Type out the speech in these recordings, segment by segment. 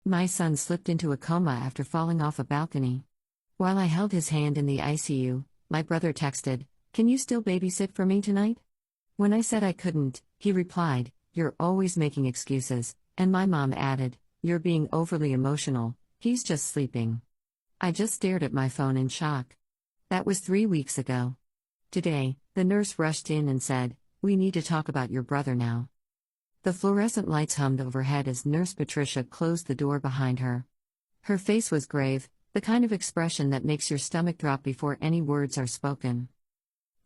My son slipped into a coma after falling off a balcony. While I held his hand in the ICU, my brother texted, "Can you still babysit for me tonight?" When I said I couldn't, he replied, "You're always making excuses," and my mom added, "You're being overly emotional, he's just sleeping." I just stared at my phone in shock. That was 3 weeks ago. Today, the nurse rushed in and said, "We need to talk about your brother now." The fluorescent lights hummed overhead as Nurse Patricia closed the door behind her. Her face was grave, the kind of expression that makes your stomach drop before any words are spoken.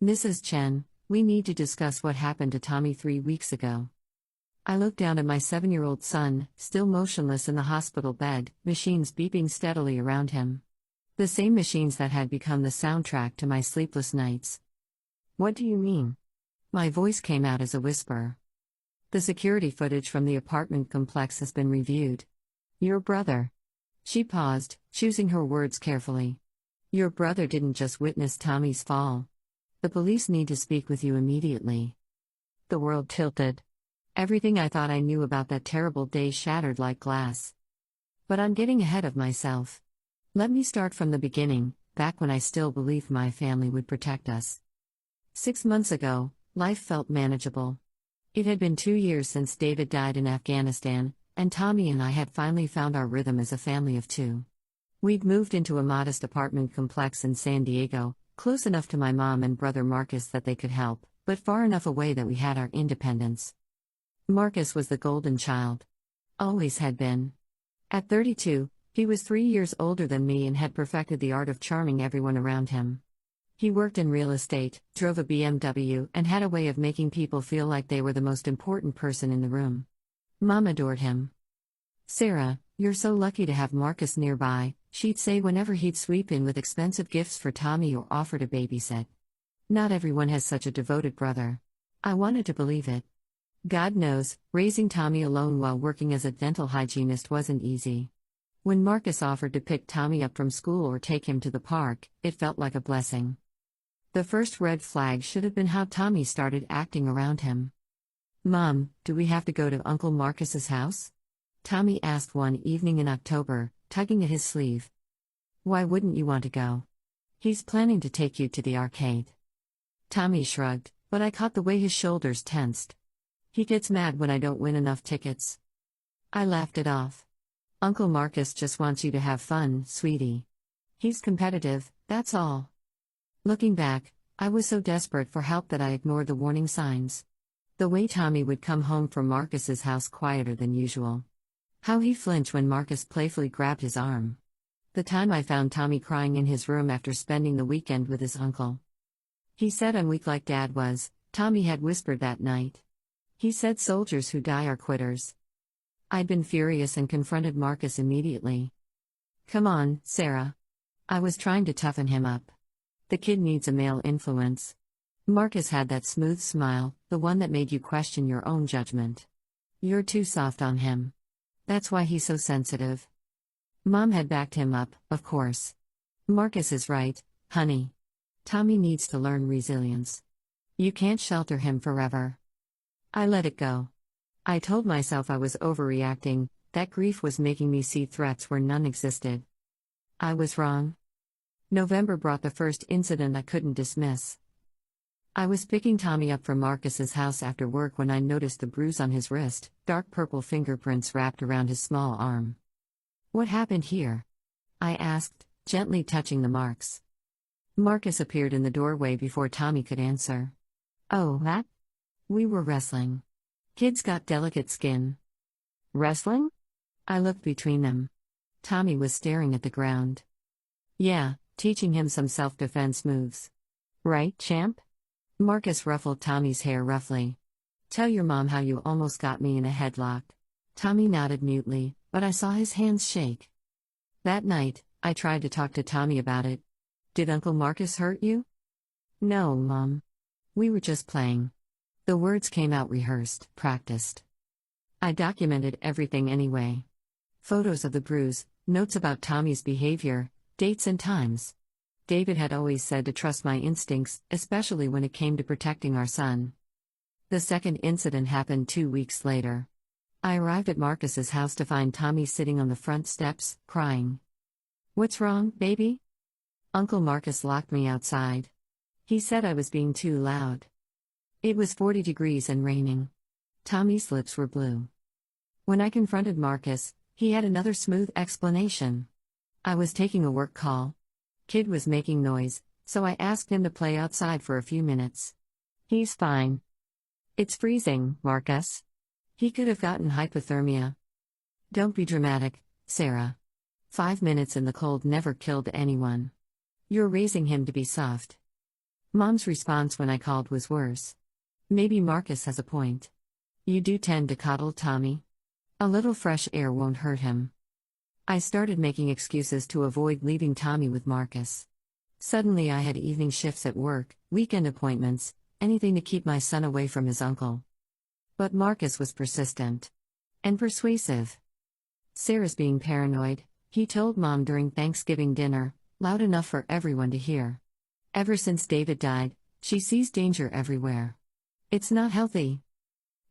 "Mrs. Chen, we need to discuss what happened to Tommy 3 weeks ago." I looked down at my 7-year-old son, still motionless in the hospital bed, machines beeping steadily around him. The same machines that had become the soundtrack to my sleepless nights. "What do you mean?" My voice came out as a whisper. "The security footage from the apartment complex has been reviewed. Your brother." She paused, choosing her words carefully. "Your brother didn't just witness Tommy's fall. The police need to speak with you immediately." The world tilted. Everything I thought I knew about that terrible day shattered like glass. But I'm getting ahead of myself. Let me start from the beginning, back when I still believed my family would protect us. 6 months ago, life felt manageable. It had been 2 years since David died in Afghanistan, and Tommy and I had finally found our rhythm as a family of 2. We'd moved into a modest apartment complex in San Diego, close enough to my mom and brother Marcus that they could help, but far enough away that we had our independence. Marcus was the golden child. Always had been. At 32, he was 3 years older than me and had perfected the art of charming everyone around him. He worked in real estate, drove a BMW, and had a way of making people feel like they were the most important person in the room. Mom adored him. "Sarah, you're so lucky to have Marcus nearby," she'd say whenever he'd sweep in with expensive gifts for Tommy or offer to babysit. Not everyone has such a devoted brother. I wanted to believe it. God knows, raising Tommy alone while working as a dental hygienist wasn't easy. When Marcus offered to pick Tommy up from school or take him to the park, it felt like a blessing. The first red flag should have been how Tommy started acting around him. "Mom, do we have to go to Uncle Marcus's house?" Tommy asked one evening in October, tugging at his sleeve. "Why wouldn't you want to go? He's planning to take you to the arcade." Tommy shrugged, but I caught the way his shoulders tensed. "He gets mad when I don't win enough tickets." I laughed it off. "Uncle Marcus just wants you to have fun, sweetie. He's competitive, that's all." Looking back, I was so desperate for help that I ignored the warning signs. The way Tommy would come home from Marcus's house quieter than usual. How he flinched when Marcus playfully grabbed his arm. The time I found Tommy crying in his room after spending the weekend with his uncle. He said I'm weak like Dad was, Tommy had whispered that night. He said soldiers who die are quitters. I'd been furious and confronted Marcus immediately. "Come on, Sarah." I was trying to toughen him up. The kid needs a male influence. Marcus had that smooth smile, the one that made you question your own judgment. "You're too soft on him. That's why he's so sensitive." Mom had backed him up, of course. "Marcus is right, honey. Tommy needs to learn resilience. You can't shelter him forever." I let it go. I told myself I was overreacting, that grief was making me see threats where none existed. I was wrong. November brought the first incident I couldn't dismiss. I was picking Tommy up from Marcus's house after work when I noticed the bruise on his wrist, dark purple fingerprints wrapped around his small arm. "What happened here?" I asked, gently touching the marks. Marcus appeared in the doorway before Tommy could answer. "Oh, that? We were wrestling. Kids got delicate skin." "Wrestling?" I looked between them. Tommy was staring at the ground. "Yeah, teaching him some self-defense moves." "Right, champ?" Marcus ruffled Tommy's hair roughly. "Tell your mom how you almost got me in a headlock." Tommy nodded mutely, but I saw his hands shake. That night, I tried to talk to Tommy about it. "Did Uncle Marcus hurt you?" "No, Mom. We were just playing." The words came out rehearsed, practiced. I documented everything anyway. Photos of the bruise, notes about Tommy's behavior, dates and times. David had always said to trust my instincts, especially when it came to protecting our son. The second incident happened 2 weeks later. I arrived at Marcus's house to find Tommy sitting on the front steps, crying. "What's wrong, baby?" Uncle Marcus locked me outside. He said I was being too loud. It was 40 degrees and raining. Tommy's lips were blue. When I confronted Marcus, he had another smooth explanation. I was taking a work call. Kid was making noise, so I asked him to play outside for a few minutes. "He's fine." "It's freezing, Marcus." "He could have gotten hypothermia." "Don't be dramatic, Sarah. 5 minutes in the cold never killed anyone. You're raising him to be soft." Mom's response when I called was worse. "Maybe Marcus has a point. You do tend to coddle Tommy. A little fresh air won't hurt him." I started making excuses to avoid leaving Tommy with Marcus. Suddenly I had evening shifts at work, weekend appointments, anything to keep my son away from his uncle. But Marcus was persistent. And persuasive. "Sarah's being paranoid," he told Mom during Thanksgiving dinner, loud enough for everyone to hear. "Ever since David died, she sees danger everywhere. It's not healthy."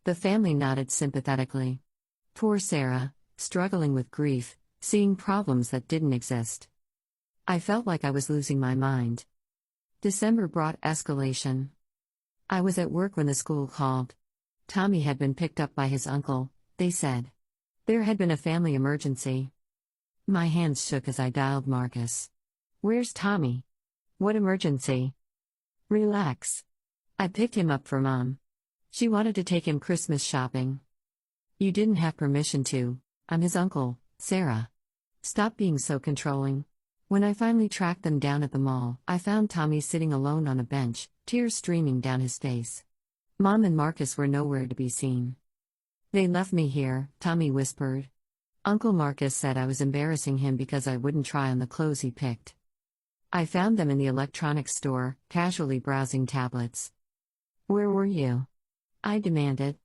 The family nodded sympathetically. Poor Sarah, struggling with grief, seeing problems that didn't exist. I felt like I was losing my mind. December brought escalation. I was at work when the school called. Tommy had been picked up by his uncle, they said. There had been a family emergency. My hands shook as I dialed Marcus. "Where's Tommy?" "What emergency?" "Relax. I picked him up for Mom. She wanted to take him Christmas shopping." "You didn't have permission to. I'm his uncle, Sarah. Stop being so controlling." When I finally tracked them down at the mall, I found Tommy sitting alone on a bench, tears streaming down his face. Mom and Marcus were nowhere to be seen. "They left me here," Tommy whispered. Uncle Marcus said I was embarrassing him because I wouldn't try on the clothes he picked. I found them in the electronics store, casually browsing tablets. "Where were you?" I demanded.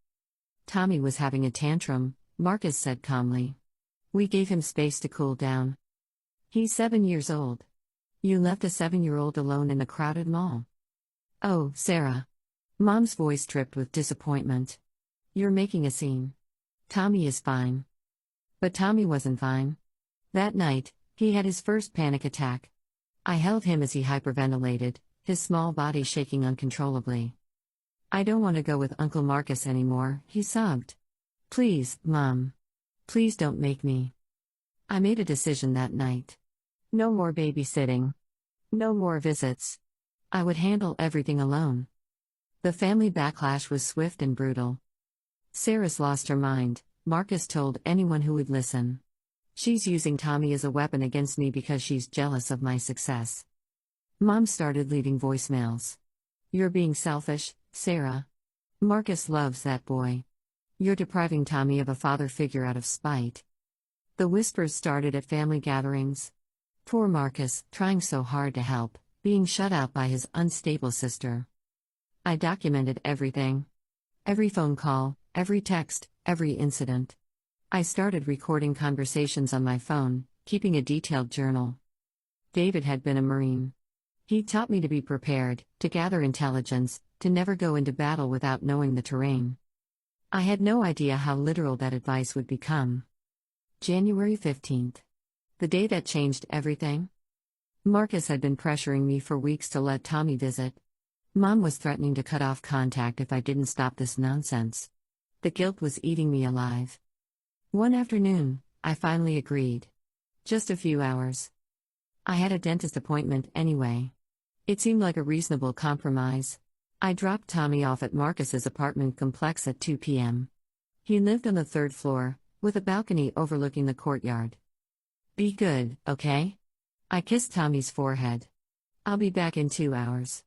"Tommy was having a tantrum," Marcus said calmly. "We gave him space to cool down. He's 7 years old. You left a 7-year-old alone in a crowded mall." "Oh, Sarah." Mom's voice dripped with disappointment. "You're making a scene. Tommy is fine." But Tommy wasn't fine. That night, he had his first panic attack. I held him as he hyperventilated, his small body shaking uncontrollably. "I don't want to go with Uncle Marcus anymore," he sobbed. "Please, Mom. Please don't make me." I made a decision that night. No more babysitting. No more visits. I would handle everything alone. The family backlash was swift and brutal. "Sarah's lost her mind," Marcus told anyone who would listen. "She's using Tommy as a weapon against me because she's jealous of my success." Mom started leaving voicemails. "You're being selfish, Sarah. Marcus loves that boy. You're depriving Tommy of a father figure out of spite." The whispers started at family gatherings. Poor Marcus, trying so hard to help, being shut out by his unstable sister. I documented everything. Every phone call, every text, every incident. I started recording conversations on my phone, keeping a detailed journal. David had been a Marine. He taught me to be prepared, to gather intelligence, to never go into battle without knowing the terrain. I had no idea how literal that advice would become. January 15th. The day that changed everything. Marcus had been pressuring me for weeks to let Tommy visit. Mom was threatening to cut off contact if I didn't stop this nonsense. The guilt was eating me alive. One afternoon, I finally agreed. Just a few hours. I had a dentist appointment anyway. It seemed like a reasonable compromise. I dropped Tommy off at Marcus's apartment complex at 2 p.m. He lived on the 3rd floor, with a balcony overlooking the courtyard. "Be good, okay?" I kissed Tommy's forehead. "I'll be back in 2 hours."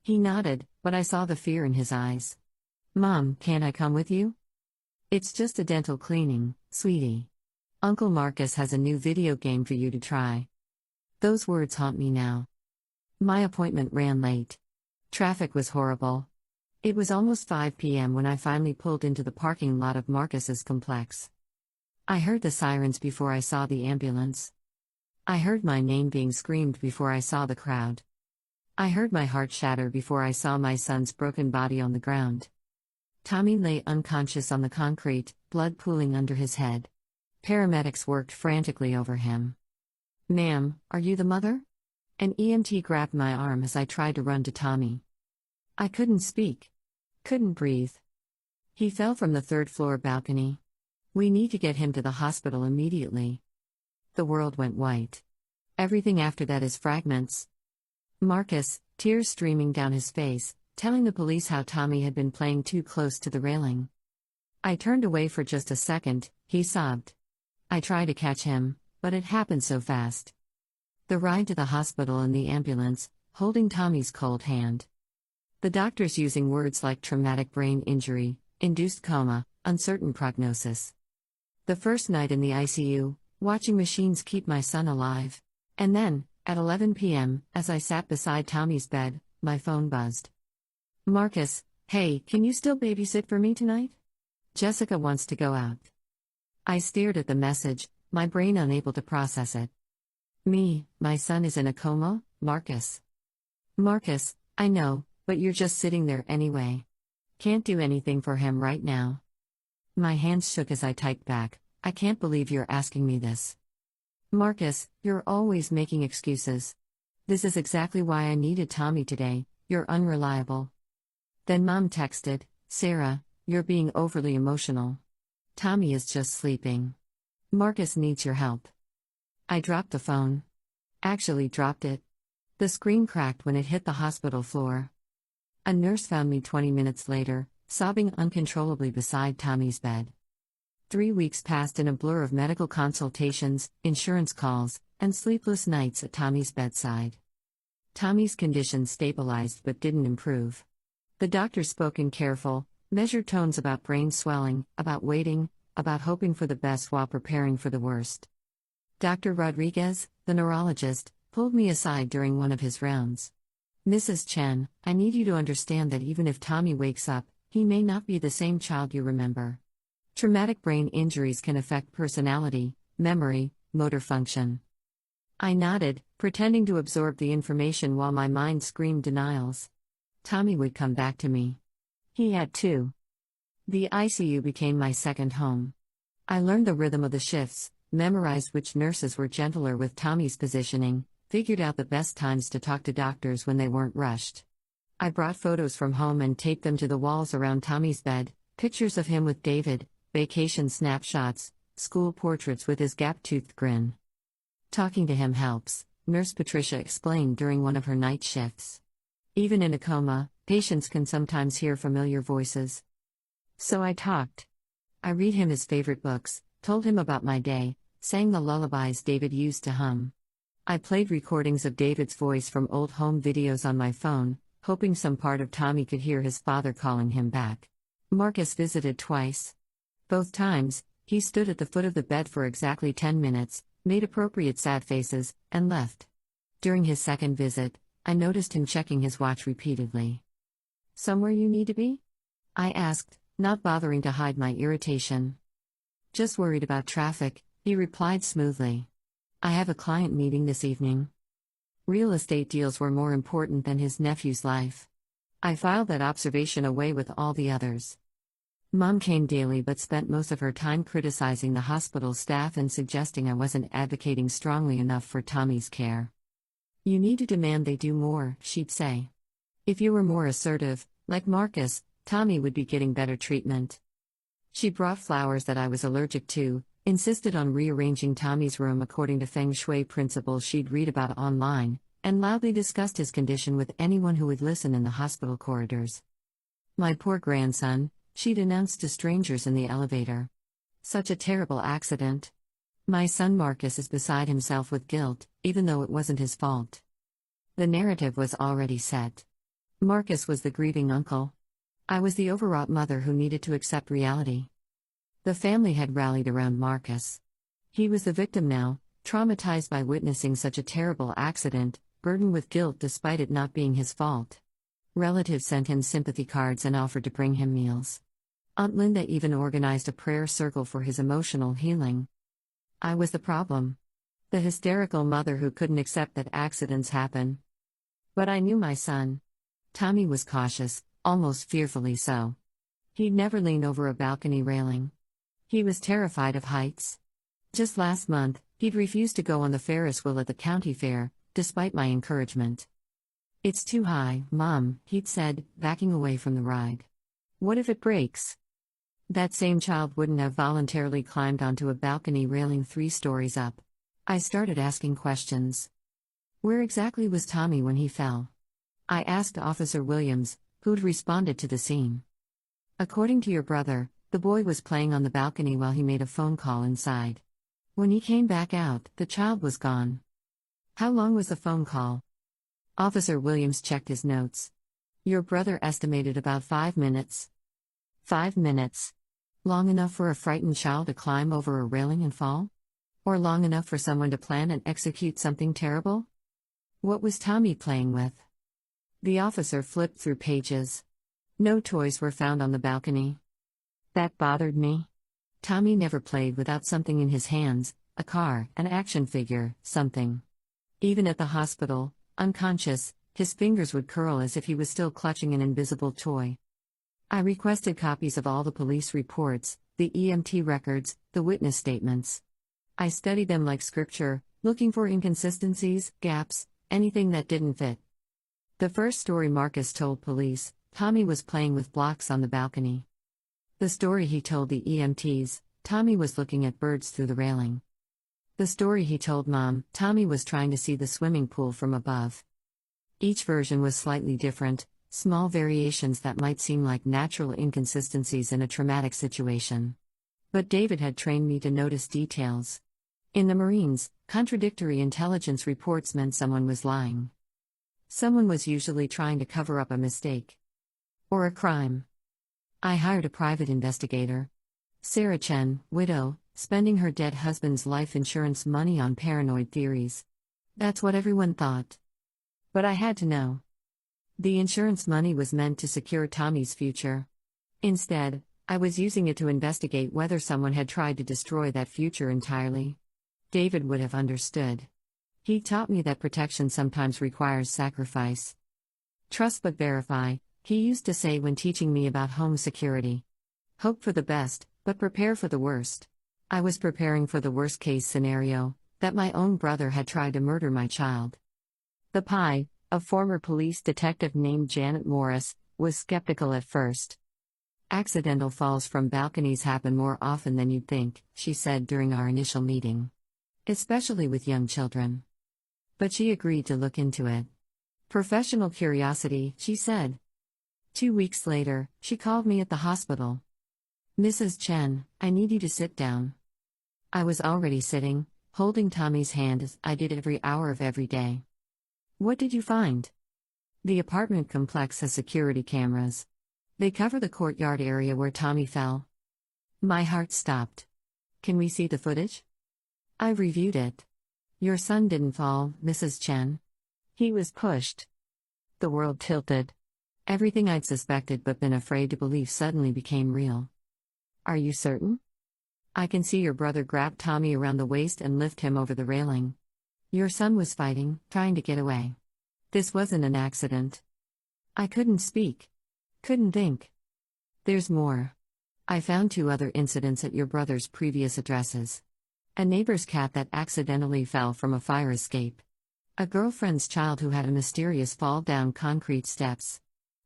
He nodded, but I saw the fear in his eyes. "Mom, can't I come with you?" "It's just a dental cleaning, sweetie. Uncle Marcus has a new video game for you to try." Those words haunt me now. My appointment ran late. Traffic was horrible. It was almost 5 p.m. when I finally pulled into the parking lot of Marcus's complex. I heard the sirens before I saw the ambulance. I heard my name being screamed before I saw the crowd. I heard my heart shatter before I saw my son's broken body on the ground. Tommy lay unconscious on the concrete, blood pooling under his head. Paramedics worked frantically over him. "Ma'am, are you the mother?" An EMT grabbed my arm as I tried to run to Tommy. I couldn't speak. Couldn't breathe. He fell from the third-floor balcony. "We need to get him to the hospital immediately." The world went white. Everything after that is fragments. Marcus, tears streaming down his face, telling the police how Tommy had been playing too close to the railing. I turned away for just a second, he sobbed. I tried to catch him, but it happened so fast. The ride to the hospital in the ambulance, holding Tommy's cold hand. The doctors using words like traumatic brain injury, induced coma, uncertain prognosis. The first night in the ICU, watching machines keep my son alive. And then, at 11 p.m., as I sat beside Tommy's bed, my phone buzzed. "Marcus, hey, can you still babysit for me tonight? Jessica wants to go out." I stared at the message, my brain unable to process it. My son is in a coma, Marcus. "Marcus, I know, but you're just sitting there anyway. Can't do anything for him right now." My hands shook as I typed back, "I can't believe you're asking me this. Marcus, you're always making excuses. This is exactly why I needed Tommy today, you're unreliable." Then Mom texted, "Sarah, you're being overly emotional. Tommy is just sleeping. Marcus needs your help." I dropped the phone. Actually dropped it. The screen cracked when it hit the hospital floor. A nurse found me 20 minutes later, sobbing uncontrollably beside Tommy's bed. 3 weeks passed in a blur of medical consultations, insurance calls, and sleepless nights at Tommy's bedside. Tommy's condition stabilized but didn't improve. The doctor spoke in careful, measured tones about brain swelling, about waiting, about hoping for the best while preparing for the worst. Dr. Rodriguez, the neurologist, pulled me aside during one of his rounds. "Mrs. Chen, I need you to understand that even if Tommy wakes up, he may not be the same child you remember. Traumatic brain injuries can affect personality, memory, motor function." I nodded, pretending to absorb the information while my mind screamed denials. Tommy would come back to me. He had to. The ICU became my second home. I learned the rhythm of the shifts, memorized which nurses were gentler with Tommy's positioning, figured out the best times to talk to doctors when they weren't rushed. I brought photos from home and taped them to the walls around Tommy's bed, pictures of him with David, vacation snapshots, school portraits with his gap-toothed grin. "Talking to him helps," Nurse Patricia explained during one of her night shifts. "Even in a coma, patients can sometimes hear familiar voices." So I talked. I read him his favorite books, told him about my day, sang the lullabies David used to hum. I played recordings of David's voice from old home videos on my phone, hoping some part of Tommy could hear his father calling him back. Marcus visited twice. Both times, he stood at the foot of the bed for exactly 10 minutes, made appropriate sad faces, and left. During his second visit, I noticed him checking his watch repeatedly. "Somewhere you need to be?" I asked, not bothering to hide my irritation. "Just worried about traffic," he replied smoothly. "I have a client meeting this evening." Real estate deals were more important than his nephew's life. I filed that observation away with all the others. Mom came daily but spent most of her time criticizing the hospital staff and suggesting I wasn't advocating strongly enough for Tommy's care. "You need to demand they do more," she'd say. "If you were more assertive, like Marcus, Tommy would be getting better treatment." She brought flowers that I was allergic to, insisted on rearranging Tommy's room according to feng shui principles she'd read about online, and loudly discussed his condition with anyone who would listen in the hospital corridors. "My poor grandson," she'd announced to strangers in the elevator. "Such a terrible accident. My son Marcus is beside himself with guilt, even though it wasn't his fault." The narrative was already set. Marcus was the grieving uncle. I was the overwrought mother who needed to accept reality. The family had rallied around Marcus. He was the victim now, traumatized by witnessing such a terrible accident, burdened with guilt despite it not being his fault. Relatives sent him sympathy cards and offered to bring him meals. Aunt Linda even organized a prayer circle for his emotional healing. I was the problem. The hysterical mother who couldn't accept that accidents happen. But I knew my son. Tommy was cautious, almost fearfully so. He'd never leaned over a balcony railing. He was terrified of heights. Just last month, he'd refused to go on the Ferris wheel at the county fair, despite my encouragement. "It's too high, Mom," he'd said, backing away from the ride. "What if it breaks?" That same child wouldn't have voluntarily climbed onto a balcony railing 3 stories up. I started asking questions. Where exactly was Tommy when he fell? I asked Officer Williams, who'd responded to the scene. According to your brother, the boy was playing on the balcony while he made a phone call inside. When he came back out, the child was gone. How long was the phone call? Officer Williams checked his notes. Your brother estimated about 5 minutes. 5 minutes. Long enough for a frightened child to climb over a railing and fall? Or long enough for someone to plan and execute something terrible? What was Tommy playing with? The officer flipped through pages. No toys were found on the balcony. That bothered me. Tommy never played without something in his hands, a car, an action figure, something. Even at the hospital, unconscious, his fingers would curl as if he was still clutching an invisible toy. I requested copies of all the police reports, the EMT records, the witness statements. I studied them like scripture, looking for inconsistencies, gaps, anything that didn't fit. The first story Marcus told police, Tommy was playing with blocks on the balcony. The story he told the EMTs, Tommy was looking at birds through the railing. The story he told Mom, Tommy was trying to see the swimming pool from above. Each version was slightly different, small variations that might seem like natural inconsistencies in a traumatic situation. But David had trained me to notice details. In the Marines, contradictory intelligence reports meant someone was lying. Someone was usually trying to cover up a mistake. Or a crime. I hired a private investigator. Sarah Chen, widow, spending her dead husband's life insurance money on paranoid theories. That's what everyone thought. But I had to know. The insurance money was meant to secure Tommy's future. Instead, I was using it to investigate whether someone had tried to destroy that future entirely. David would have understood. He taught me that protection sometimes requires sacrifice. Trust but verify, he used to say when teaching me about home security. Hope for the best, but prepare for the worst. I was preparing for the worst-case scenario, that my own brother had tried to murder my child. The Pi, a former police detective named Janet Morris, was skeptical at first. Accidental falls from balconies happen more often than you'd think, she said during our initial meeting. Especially with young children. But she agreed to look into it. Professional curiosity, she said. 2 weeks later, she called me at the hospital. Mrs. Chen, I need you to sit down. I was already sitting, holding Tommy's hand as I did every hour of every day. What did you find? The apartment complex has security cameras. They cover the courtyard area where Tommy fell. My heart stopped. Can we see the footage? I reviewed it. Your son didn't fall, Mrs. Chen. He was pushed. The world tilted. Everything I'd suspected but been afraid to believe suddenly became real. Are you certain? I can see your brother grab Tommy around the waist and lift him over the railing. Your son was fighting, trying to get away. This wasn't an accident. I couldn't speak. Couldn't think. There's more. I found 2 other incidents at your brother's previous addresses. A neighbor's cat that accidentally fell from a fire escape. A girlfriend's child who had a mysterious fall down concrete steps.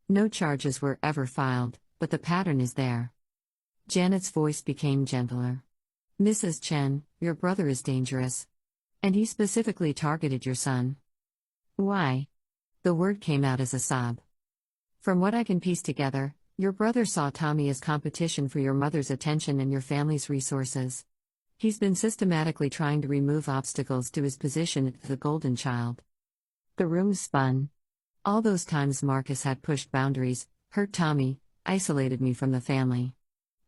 No charges were ever filed, but the pattern is there. Janet's voice became gentler. Mrs. Chen, your brother is dangerous. And he specifically targeted your son. Why? The word came out as a sob. From what I can piece together, your brother saw Tommy as competition for your mother's attention and your family's resources. He's been systematically trying to remove obstacles to his position as the golden child. The room spun. All those times Marcus had pushed boundaries, hurt Tommy, isolated me from the family.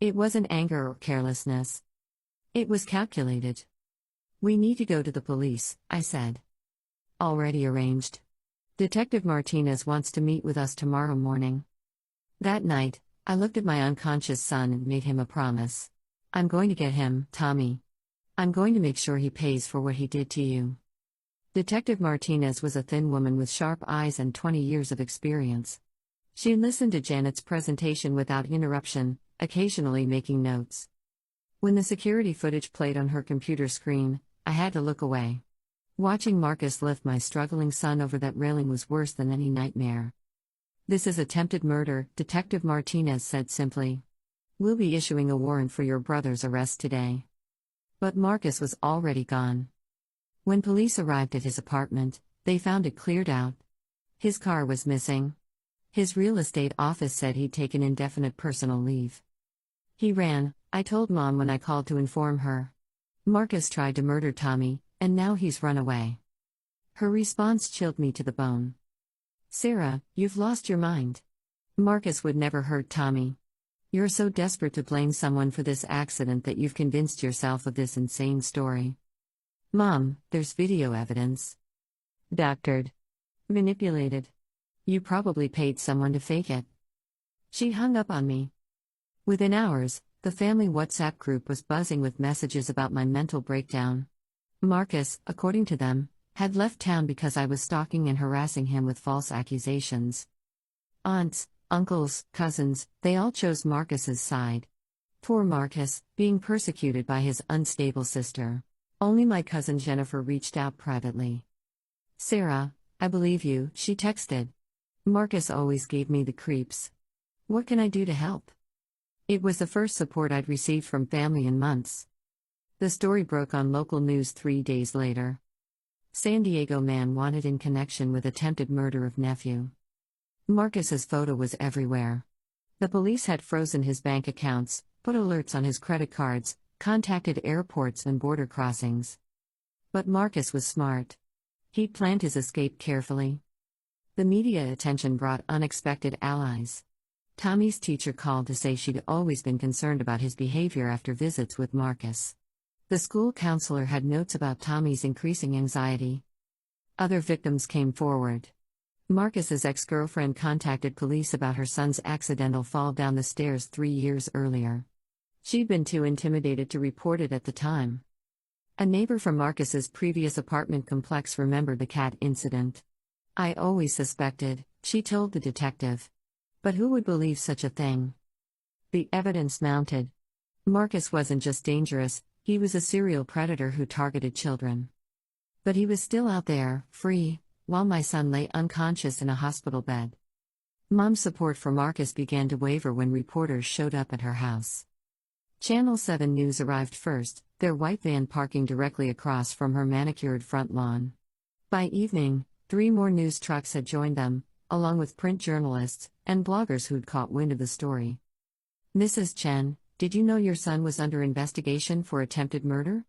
It wasn't anger or carelessness. It was calculated. We need to go to the police, I said. Already arranged. Detective Martinez wants to meet with us tomorrow morning. That night, I looked at my unconscious son and made him a promise. I'm going to get him, Tommy. I'm going to make sure he pays for what he did to you. Detective Martinez was a thin woman with sharp eyes and 20 years of experience. She listened to Janet's presentation without interruption, occasionally making notes. When the security footage played on her computer screen, I had to look away. Watching Marcus lift my struggling son over that railing was worse than any nightmare. "This is attempted murder," Detective Martinez said simply. "We'll be issuing a warrant for your brother's arrest today." But Marcus was already gone. When police arrived at his apartment, they found it cleared out. His car was missing. His real estate office said he'd taken indefinite personal leave. He ran, I told Mom when I called to inform her. Marcus tried to murder Tommy, and now he's run away. Her response chilled me to the bone. "Sarah, you've lost your mind. Marcus would never hurt Tommy. You're so desperate to blame someone for this accident that you've convinced yourself of this insane story." "Mom, there's video evidence." "Doctored. Manipulated. You probably paid someone to fake it." She hung up on me. Within hours, the family WhatsApp group was buzzing with messages about my mental breakdown. Marcus, according to them, had left town because I was stalking and harassing him with false accusations. Aunts, uncles, cousins, they all chose Marcus's side. Poor Marcus, being persecuted by his unstable sister. Only my cousin Jennifer reached out privately. "Sarah, I believe you," she texted. "Marcus always gave me the creeps. What can I do to help?" It was the first support I'd received from family in months. The story broke on local news 3 days later. San Diego man wanted in connection with attempted murder of nephew. Marcus's photo was everywhere. The police had frozen his bank accounts, put alerts on his credit cards, contacted airports and border crossings. But Marcus was smart. He planned his escape carefully. The media attention brought unexpected allies. Tommy's teacher called to say she'd always been concerned about his behavior after visits with Marcus. The school counselor had notes about Tommy's increasing anxiety. Other victims came forward. Marcus's ex-girlfriend contacted police about her son's accidental fall down the stairs 3 years earlier. She'd been too intimidated to report it at the time. A neighbor from Marcus's previous apartment complex remembered the cat incident. "I always suspected," she told the detective. "But who would believe such a thing?" The evidence mounted. Marcus wasn't just dangerous, he was a serial predator who targeted children. But he was still out there, free, while my son lay unconscious in a hospital bed. Mom's support for Marcus began to waver when reporters showed up at her house. Channel 7 News arrived first, their white van parking directly across from her manicured front lawn. By evening, 3 more news trucks had joined them, along with print journalists and bloggers who'd caught wind of the story. "Mrs. Chen, did you know your son was under investigation for attempted murder?"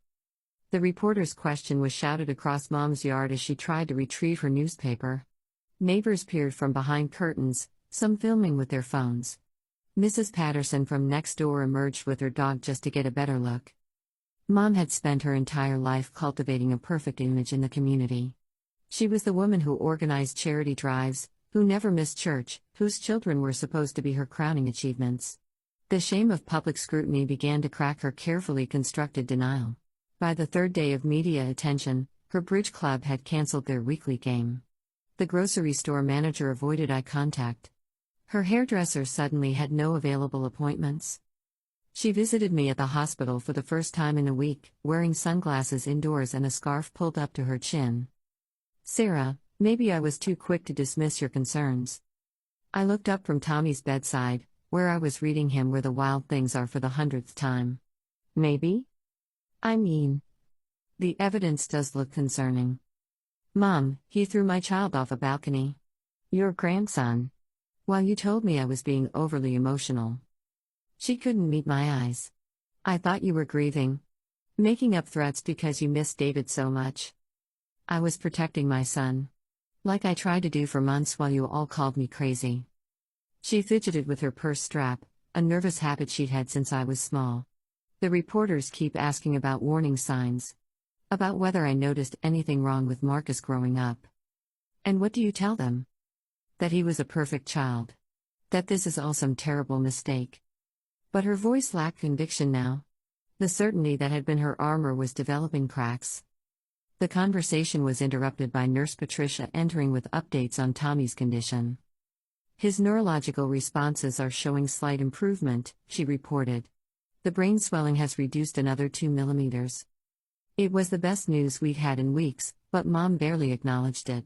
The reporter's question was shouted across Mom's yard as she tried to retrieve her newspaper. Neighbors peered from behind curtains, some filming with their phones. Mrs. Patterson from next door emerged with her dog just to get a better look. Mom had spent her entire life cultivating a perfect image in the community. She was the woman who organized charity drives, who never missed church, whose children were supposed to be her crowning achievements. The shame of public scrutiny began to crack her carefully constructed denial. By the 3rd day of media attention, her bridge club had canceled their weekly game. The grocery store manager avoided eye contact. Her hairdresser suddenly had no available appointments. She visited me at the hospital for the first time in a week, wearing sunglasses indoors and a scarf pulled up to her chin. "Sarah, maybe I was too quick to dismiss your concerns." I looked up from Tommy's bedside, where I was reading him Where the Wild Things Are for the 100th time. "Maybe? I mean, the evidence does look concerning." "Mom, he threw my child off a balcony." "Your grandson?" "While you told me I was being overly emotional." She couldn't meet my eyes. "I thought you were grieving. Making up threats because you missed David so much." "I was protecting my son. Like I tried to do for months while you all called me crazy." She fidgeted with her purse strap, a nervous habit she'd had since I was small. "The reporters keep asking about warning signs. About whether I noticed anything wrong with Marcus growing up." "And what do you tell them?" "That he was a perfect child. That this is all some terrible mistake." But her voice lacked conviction now. The certainty that had been her armor was developing cracks. The conversation was interrupted by Nurse Patricia entering with updates on Tommy's condition. His neurological responses are showing slight improvement, she reported. The brain swelling has reduced another 2 millimeters. It was the best news we'd had in weeks, but Mom barely acknowledged it.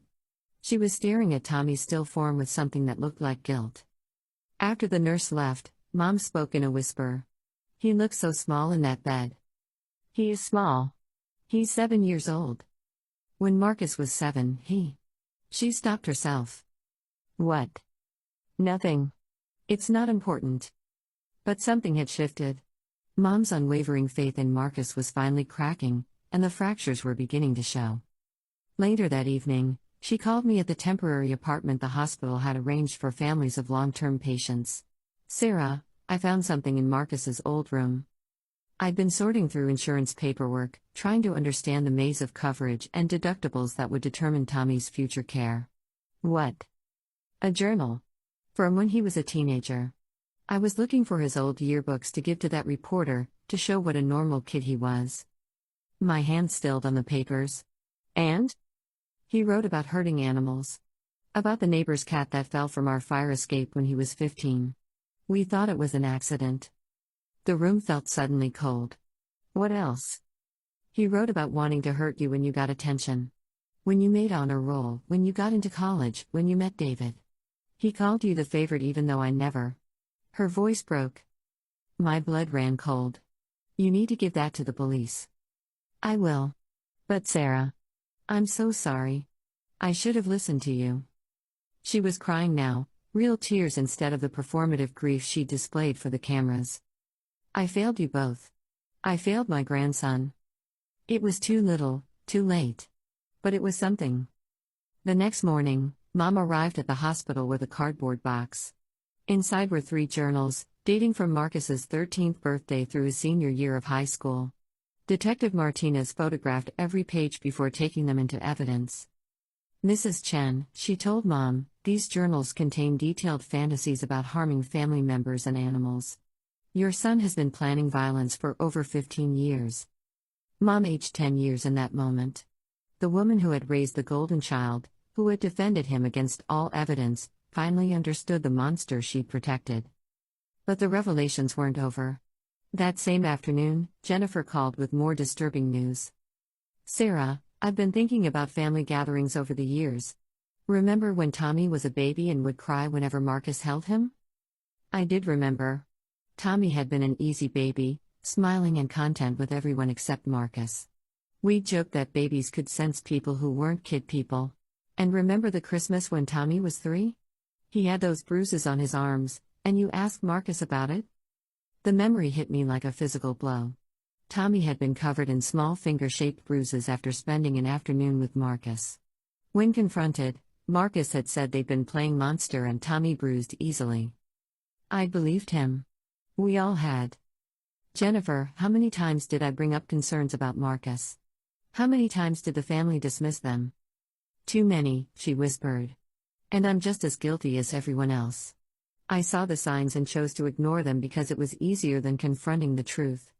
She was staring at Tommy's still form with something that looked like guilt. After the nurse left, Mom spoke in a whisper. He looks so small in that bed. He is small. He's 7 years old. When Marcus was 7, She stopped herself. What? Nothing. It's not important. But something had shifted. Mom's unwavering faith in Marcus was finally cracking, and the fractures were beginning to show. Later that evening, she called me at the temporary apartment the hospital had arranged for families of long-term patients. Sarah, I found something in Marcus's old room. I'd been sorting through insurance paperwork, trying to understand the maze of coverage and deductibles that would determine Tommy's future care. What? A journal. From when he was a teenager. I was looking for his old yearbooks to give to that reporter, to show what a normal kid he was. My hand stilled on the papers. And? He wrote about hurting animals. About the neighbor's cat that fell from our fire escape when he was 15. We thought it was an accident. The room felt suddenly cold. What else? He wrote about wanting to hurt you when you got attention. When you made honor roll, when you got into college, when you met David. He called you the favorite even though I never. Her voice broke. My blood ran cold. You need to give that to the police. I will. But Sarah. I'm so sorry. I should have listened to you. She was crying now, real tears instead of the performative grief she displayed for the cameras. I failed you both. I failed my grandson. It was too little, too late. But it was something. The next morning, Mom arrived at the hospital with a cardboard box. Inside were 3 journals, dating from Marcus's 13th birthday through his senior year of high school. Detective Martinez photographed every page before taking them into evidence. Mrs. Chen, she told Mom, these journals contain detailed fantasies about harming family members and animals. Your son has been planning violence for over 15 years. Mom aged 10 years in that moment. The woman who had raised the golden child, who had defended him against all evidence, finally understood the monster she'd protected. But the revelations weren't over. That same afternoon, Jennifer called with more disturbing news. Sarah, I've been thinking about family gatherings over the years. Remember when Tommy was a baby and would cry whenever Marcus held him? I did remember. Tommy had been an easy baby, smiling and content with everyone except Marcus. We joked that babies could sense people who weren't kid people. And remember the Christmas when Tommy was 3? He had those bruises on his arms, and you asked Marcus about it? The memory hit me like a physical blow. Tommy had been covered in small finger-shaped bruises after spending an afternoon with Marcus. When confronted, Marcus had said they'd been playing monster and Tommy bruised easily. I believed him. We all had. Jennifer, how many times did I bring up concerns about Marcus? How many times did the family dismiss them? Too many, she whispered. And I'm just as guilty as everyone else. I saw the signs and chose to ignore them because it was easier than confronting the truth.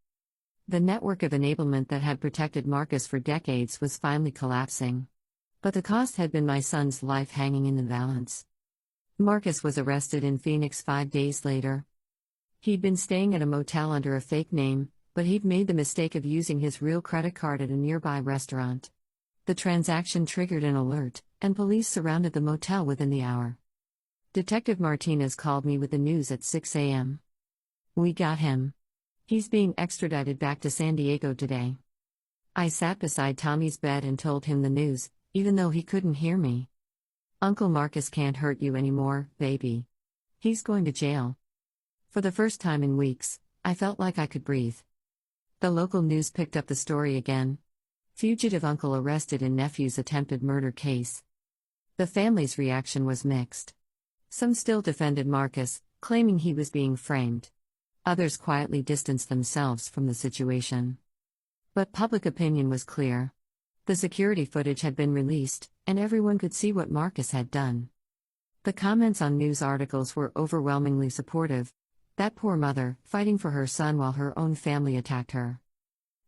The network of enablement that had protected Marcus for decades was finally collapsing. But the cost had been my son's life hanging in the balance. Marcus was arrested in Phoenix 5 days later. He'd been staying at a motel under a fake name, but he'd made the mistake of using his real credit card at a nearby restaurant. The transaction triggered an alert, and police surrounded the motel within the hour. Detective Martinez called me with the news at 6 a.m. We got him. He's being extradited back to San Diego today. I sat beside Tommy's bed and told him the news, even though he couldn't hear me. Uncle Marcus can't hurt you anymore, baby. He's going to jail. For the first time in weeks, I felt like I could breathe. The local news picked up the story again. Fugitive uncle arrested in nephew's attempted murder case. The family's reaction was mixed. Some still defended Marcus, claiming he was being framed. Others quietly distanced themselves from the situation. But public opinion was clear. The security footage had been released, and everyone could see what Marcus had done. The comments on news articles were overwhelmingly supportive. That poor mother, fighting for her son while her own family attacked her.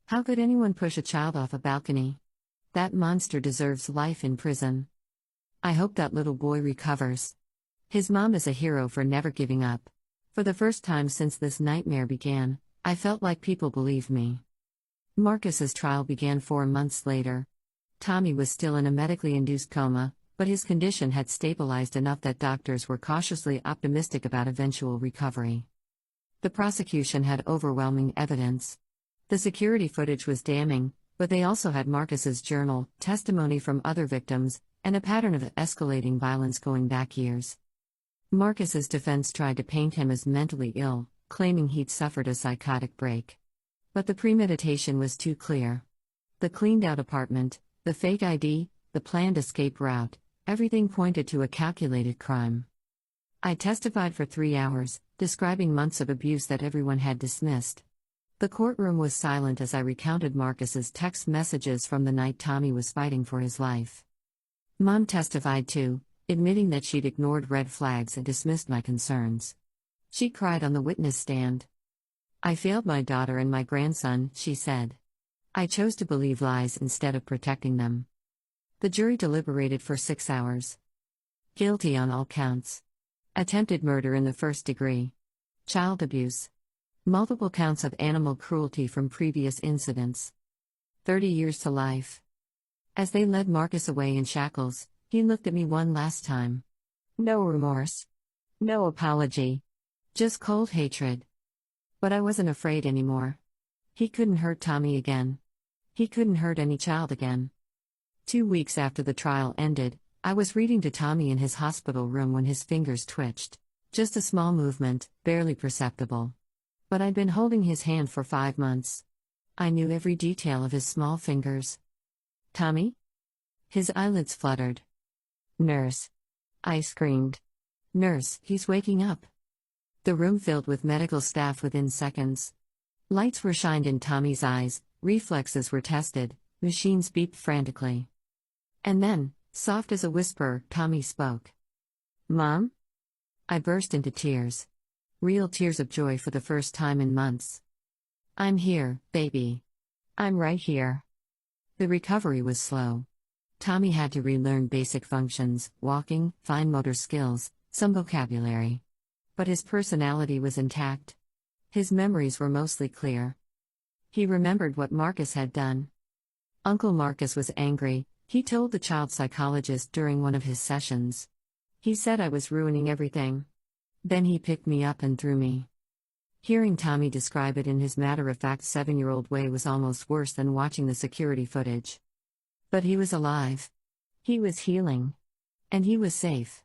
How could anyone push a child off a balcony? That monster deserves life in prison. I hope that little boy recovers. His mom is a hero for never giving up. For the first time since this nightmare began, I felt like people believed me. Marcus's trial began 4 months later. Tommy was still in a medically induced coma, but his condition had stabilized enough that doctors were cautiously optimistic about eventual recovery. The prosecution had overwhelming evidence. The security footage was damning, but they also had Marcus's journal, testimony from other victims, and a pattern of escalating violence going back years. Marcus's defense tried to paint him as mentally ill, claiming he'd suffered a psychotic break. But the premeditation was too clear. The cleaned-out apartment, the fake ID, the planned escape route, everything pointed to a calculated crime. I testified for 3 hours, describing months of abuse that everyone had dismissed. The courtroom was silent as I recounted Marcus's text messages from the night Tommy was fighting for his life. Mom testified too, admitting that she'd ignored red flags and dismissed my concerns. She cried on the witness stand. "I failed my daughter and my grandson," she said. "I chose to believe lies instead of protecting them." The jury deliberated for 6 hours. Guilty on all counts. Attempted murder in the first degree. Child abuse. Multiple counts of animal cruelty from previous incidents. 30 years to life. As they led Marcus away in shackles, he looked at me one last time. No remorse. No apology. Just cold hatred. But I wasn't afraid anymore. He couldn't hurt Tommy again. He couldn't hurt any child again. 2 weeks after the trial ended, I was reading to Tommy in his hospital room when his fingers twitched. Just a small movement, barely perceptible. But I'd been holding his hand for 5 months. I knew every detail of his small fingers. "Tommy?" His eyelids fluttered. "Nurse." I screamed. "Nurse, he's waking up." The room filled with medical staff within seconds. Lights were shined in Tommy's eyes, reflexes were tested, machines beeped frantically. And then, soft as a whisper, Tommy spoke. "Mom?" I burst into tears. Real tears of joy for the first time in months. "I'm here, baby. I'm right here." The recovery was slow. Tommy had to relearn basic functions, walking, fine motor skills, some vocabulary. But his personality was intact. His memories were mostly clear. He remembered what Marcus had done. Uncle Marcus was angry, he told the child psychologist during one of his sessions. He said I was ruining everything. Then he picked me up and threw me. Hearing Tommy describe it in his matter-of-fact 7-year-old way was almost worse than watching the security footage. But he was alive. He was healing. And he was safe.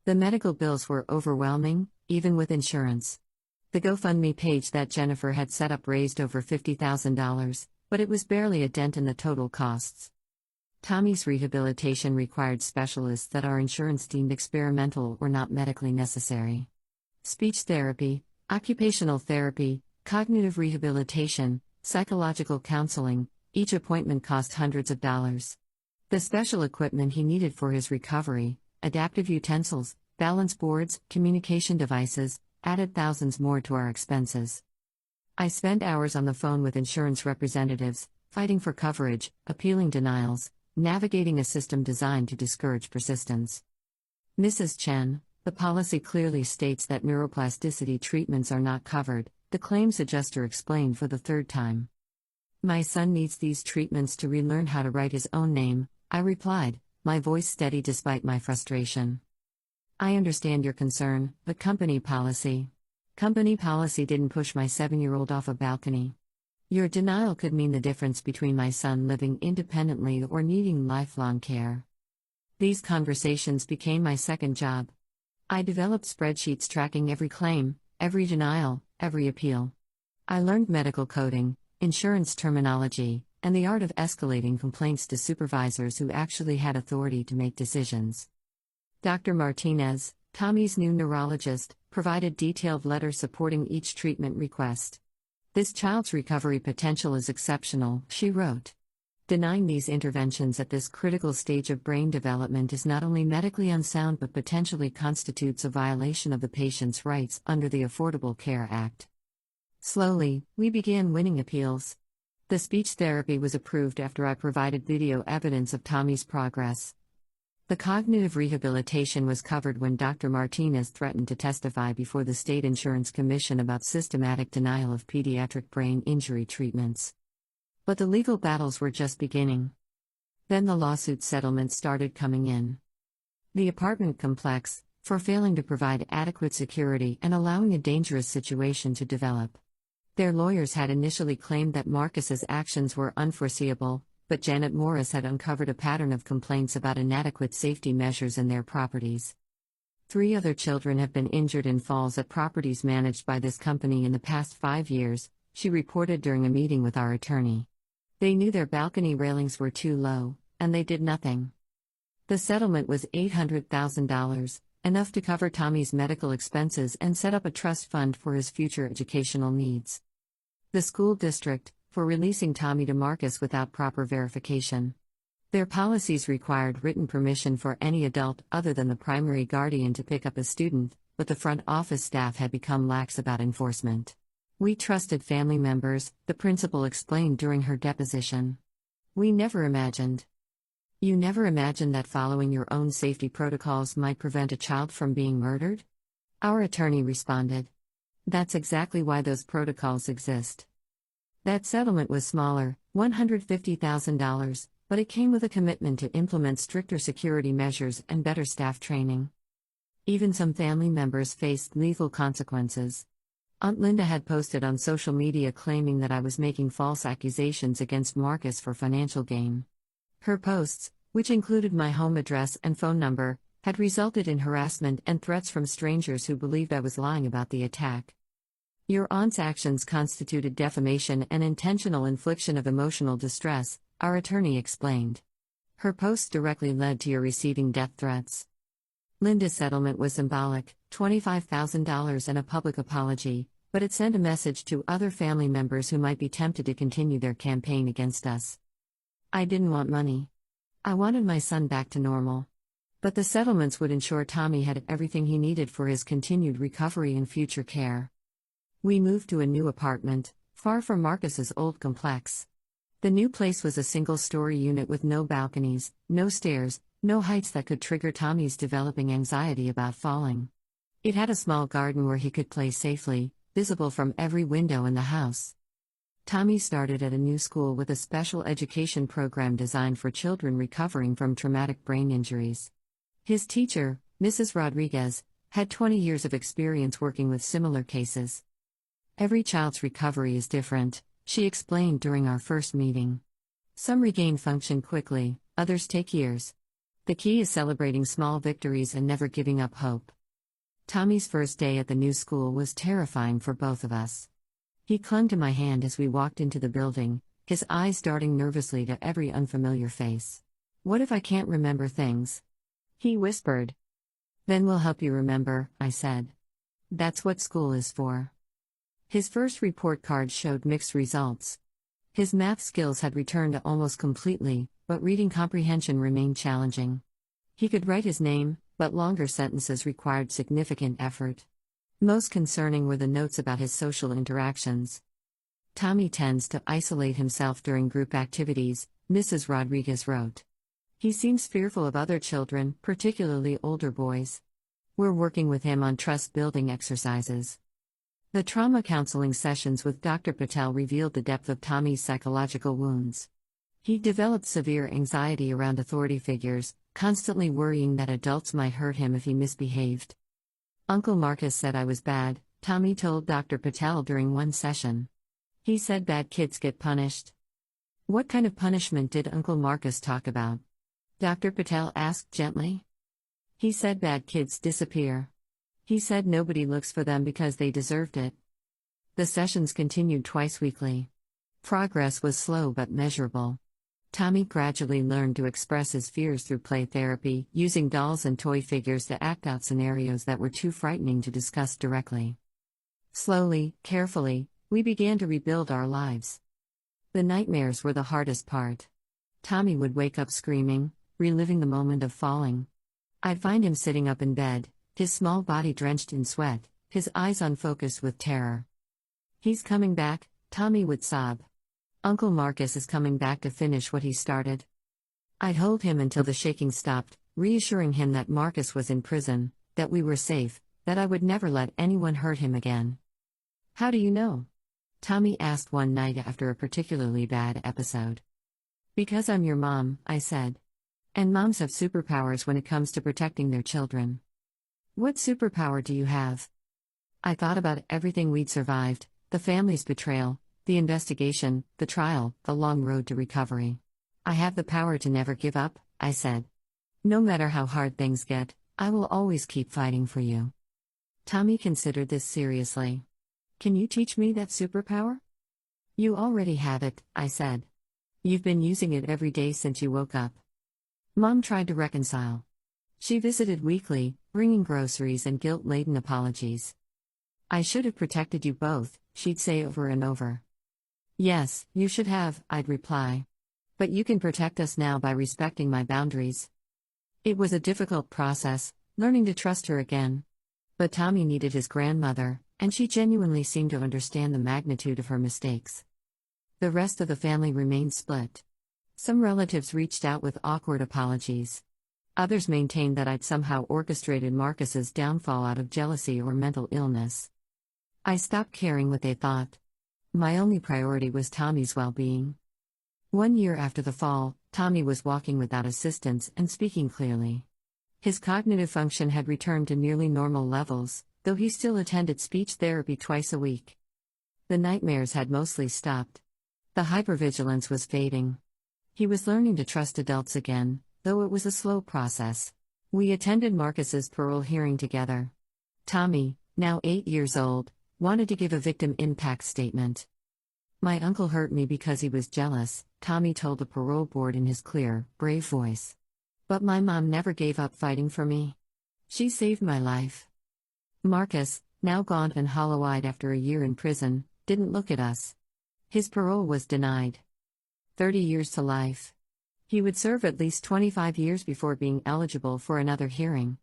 The medical bills were overwhelming, even with insurance. The GoFundMe page that Jennifer had set up raised over $50,000, but it was barely a dent in the total costs. Tommy's rehabilitation required specialists that our insurance deemed experimental or not medically necessary. Speech therapy, occupational therapy, cognitive rehabilitation, psychological counseling, each appointment cost hundreds of dollars. The special equipment he needed for his recovery, adaptive utensils, balance boards, communication devices, added thousands more to our expenses. I spent hours on the phone with insurance representatives, fighting for coverage, appealing denials, navigating a system designed to discourage persistence. "Mrs. Chen, the policy clearly states that neuroplasticity treatments are not covered," the claims adjuster explained for the 3rd time. "My son needs these treatments to relearn how to write his own name," I replied, my voice steady despite my frustration. "I understand your concern, but company policy didn't push my 7-year-old off a balcony. Your denial could mean the difference between my son living independently or needing lifelong care." These conversations became my second job. I developed spreadsheets tracking every claim, every denial, every appeal. I learned medical coding, insurance terminology, and the art of escalating complaints to supervisors who actually had authority to make decisions. Dr. Martinez, Tommy's new neurologist, provided detailed letters supporting each treatment request. "This child's recovery potential is exceptional," she wrote. "Denying these interventions at this critical stage of brain development is not only medically unsound but potentially constitutes a violation of the patient's rights under the Affordable Care Act." Slowly, we began winning appeals. The speech therapy was approved after I provided video evidence of Tommy's progress. The cognitive rehabilitation was covered when Dr. Martinez threatened to testify before the State Insurance Commission about systematic denial of pediatric brain injury treatments. But the legal battles were just beginning. Then the lawsuit settlements started coming in. The apartment complex, for failing to provide adequate security and allowing a dangerous situation to develop. Their lawyers had initially claimed that Marcus's actions were unforeseeable, but Janet Morris had uncovered a pattern of complaints about inadequate safety measures in their properties. 3 other children have been injured in falls at properties managed by this company in the past 5 years, she reported during a meeting with our attorney. They knew their balcony railings were too low, and they did nothing. The settlement was $800,000, enough to cover Tommy's medical expenses and set up a trust fund for his future educational needs. The school district, for releasing Tommy to Marcus without proper verification. Their policies required written permission for any adult other than the primary guardian to pick up a student, but the front office staff had become lax about enforcement. We trusted family members, the principal explained during her deposition. We never imagined. You never imagined that following your own safety protocols might prevent a child from being murdered? Our attorney responded. That's exactly why those protocols exist. That settlement was smaller, $150,000, but it came with a commitment to implement stricter security measures and better staff training. Even some family members faced legal consequences. Aunt Linda had posted on social media claiming that I was making false accusations against Marcus for financial gain. Her posts, which included my home address and phone number, had resulted in harassment and threats from strangers who believed I was lying about the attack. Your aunt's actions constituted defamation and intentional infliction of emotional distress, our attorney explained. Her posts directly led to your receiving death threats. Linda's settlement was symbolic, $25,000 and a public apology, but it sent a message to other family members who might be tempted to continue their campaign against us. I didn't want money. I wanted my son back to normal. But the settlements would ensure Tommy had everything he needed for his continued recovery and future care. We moved to a new apartment, far from Marcus's old complex. The new place was a single-story unit with no balconies, no stairs, no heights that could trigger Tommy's developing anxiety about falling. It had a small garden where he could play safely, visible from every window in the house. Tommy started at a new school with a special education program designed for children recovering from traumatic brain injuries. His teacher, Mrs. Rodriguez, had 20 years of experience working with similar cases. Every child's recovery is different, she explained during our first meeting. Some regain function quickly, others take years. The key is celebrating small victories and never giving up hope. Tommy's first day at the new school was terrifying for both of us. He clung to my hand as we walked into the building, his eyes darting nervously to every unfamiliar face. What if I can't remember things? He whispered. Then we'll help you remember, I said. That's what school is for. His first report card showed mixed results. His math skills had returned almost completely, but reading comprehension remained challenging. He could write his name, but longer sentences required significant effort. Most concerning were the notes about his social interactions. Tommy tends to isolate himself during group activities, Mrs. Rodriguez wrote. He seems fearful of other children, particularly older boys. We're working with him on trust-building exercises. The trauma counseling sessions with Dr. Patel revealed the depth of Tommy's psychological wounds. He developed severe anxiety around authority figures, constantly worrying that adults might hurt him if he misbehaved. Uncle Marcus said I was bad, Tommy told Dr. Patel during one session. He said bad kids get punished. What kind of punishment did Uncle Marcus talk about? Dr. Patel asked gently. He said bad kids disappear. He said nobody looks for them because they deserved it. The sessions continued twice weekly. Progress was slow but measurable. Tommy gradually learned to express his fears through play therapy, using dolls and toy figures to act out scenarios that were too frightening to discuss directly. Slowly, carefully, we began to rebuild our lives. The nightmares were the hardest part. Tommy would wake up screaming, reliving the moment of falling. I'd find him sitting up in bed, his small body drenched in sweat, his eyes unfocused with terror. He's coming back, Tommy would sob. Uncle Marcus is coming back to finish what he started. I'd hold him until the shaking stopped, reassuring him that Marcus was in prison, that we were safe, that I would never let anyone hurt him again. "How do you know?" Tommy asked one night after a particularly bad episode. "Because I'm your mom," I said. "And moms have superpowers when it comes to protecting their children." "What superpower do you have?" I thought about everything we'd survived: the family's betrayal, the investigation, the trial, the long road to recovery. "I have the power to never give up," I said. "No matter how hard things get, I will always keep fighting for you." Tommy considered this seriously. "Can you teach me that superpower?" "You already have it," I said. "You've been using it every day since you woke up." Mom tried to reconcile. She visited weekly, bringing groceries and guilt-laden apologies. "I should have protected you both," she'd say over and over. "Yes, you should have," I'd reply. "But you can protect us now by respecting my boundaries." It was a difficult process, learning to trust her again. But Tommy needed his grandmother, and she genuinely seemed to understand the magnitude of her mistakes. The rest of the family remained split. Some relatives reached out with awkward apologies. Others maintained that I'd somehow orchestrated Marcus's downfall out of jealousy or mental illness. I stopped caring what they thought. My only priority was Tommy's well-being. 1 year after the fall, Tommy was walking without assistance and speaking clearly. His cognitive function had returned to nearly normal levels, though he still attended speech therapy twice a week. The nightmares had mostly stopped. The hypervigilance was fading. He was learning to trust adults again, though it was a slow process. We attended Marcus's parole hearing together. Tommy, now 8 years old, wanted to give a victim impact statement. "My uncle hurt me because he was jealous," Tommy told the parole board in his clear, brave voice. "But my mom never gave up fighting for me. She saved my life." Marcus, now gaunt and hollow-eyed after a year in prison, didn't look at us. His parole was denied. 30 years to life. He would serve at least 25 years before being eligible for another hearing.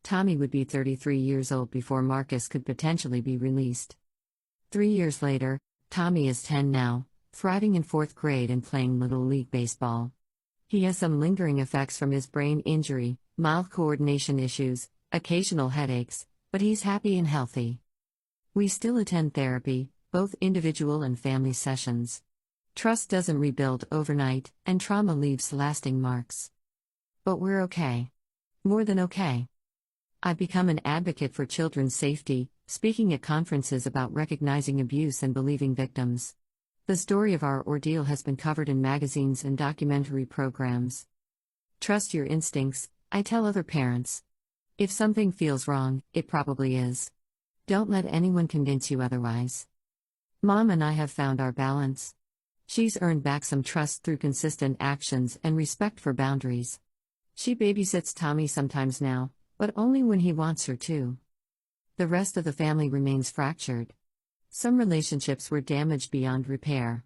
Tommy would be 33 years old before Marcus could potentially be released. 3 years later, Tommy is 10 now, thriving in 4th grade and playing Little League baseball. He has some lingering effects from his brain injury, mild coordination issues, occasional headaches, but he's happy and healthy. We still attend therapy, both individual and family sessions. Trust doesn't rebuild overnight, and trauma leaves lasting marks. But we're okay. More than okay. I've become an advocate for children's safety, speaking at conferences about recognizing abuse and believing victims. The story of our ordeal has been covered in magazines and documentary programs. Trust your instincts, I tell other parents. If something feels wrong, it probably is. Don't let anyone convince you otherwise. Mom and I have found our balance. She's earned back some trust through consistent actions and respect for boundaries. She babysits Tommy sometimes now, but only when he wants her to. The rest of the family remains fractured. Some relationships were damaged beyond repair.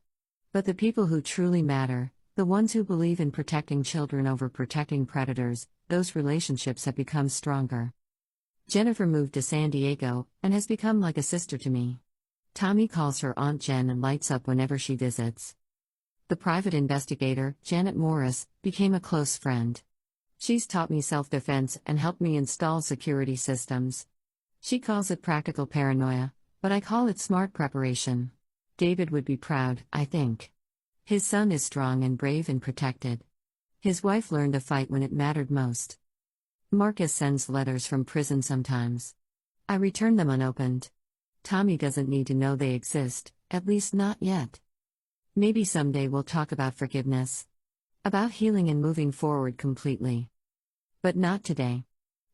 But the people who truly matter, the ones who believe in protecting children over protecting predators, those relationships have become stronger. Jennifer moved to San Diego and has become like a sister to me. Tommy calls her Aunt Jen and lights up whenever she visits. The private investigator, Janet Morris, became a close friend. She's taught me self-defense and helped me install security systems. She calls it practical paranoia, but I call it smart preparation. David would be proud, I think. His son is strong and brave and protected. His wife learned to fight when it mattered most. Marcus sends letters from prison sometimes. I return them unopened. Tommy doesn't need to know they exist, at least not yet. Maybe someday we'll talk about forgiveness. About healing and moving forward completely. But not today.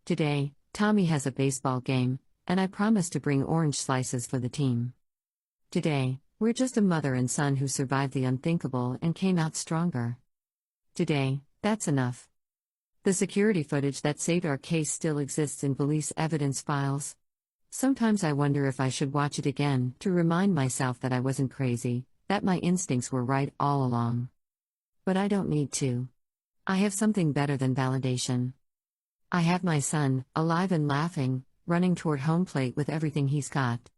Today, Tommy has a baseball game, and I promise to bring orange slices for the team. Today, we're just a mother and son who survived the unthinkable and came out stronger. Today, that's enough. The security footage that saved our case still exists in police evidence files. Sometimes I wonder if I should watch it again to remind myself that I wasn't crazy, that my instincts were right all along. But I don't need to. I have something better than validation. I have my son, alive and laughing, running toward home plate with everything he's got.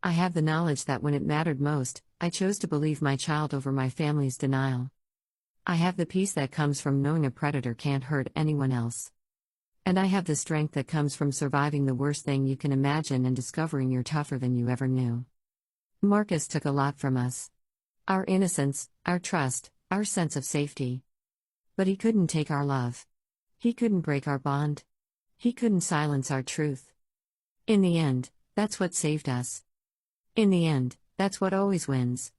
I have the knowledge that when it mattered most, I chose to believe my child over my family's denial. I have the peace that comes from knowing a predator can't hurt anyone else. And I have the strength that comes from surviving the worst thing you can imagine and discovering you're tougher than you ever knew. Marcus took a lot from us. Our innocence, our trust, our sense of safety. But he couldn't take our love. He couldn't break our bond. He couldn't silence our truth. In the end, that's what saved us. In the end, that's what always wins.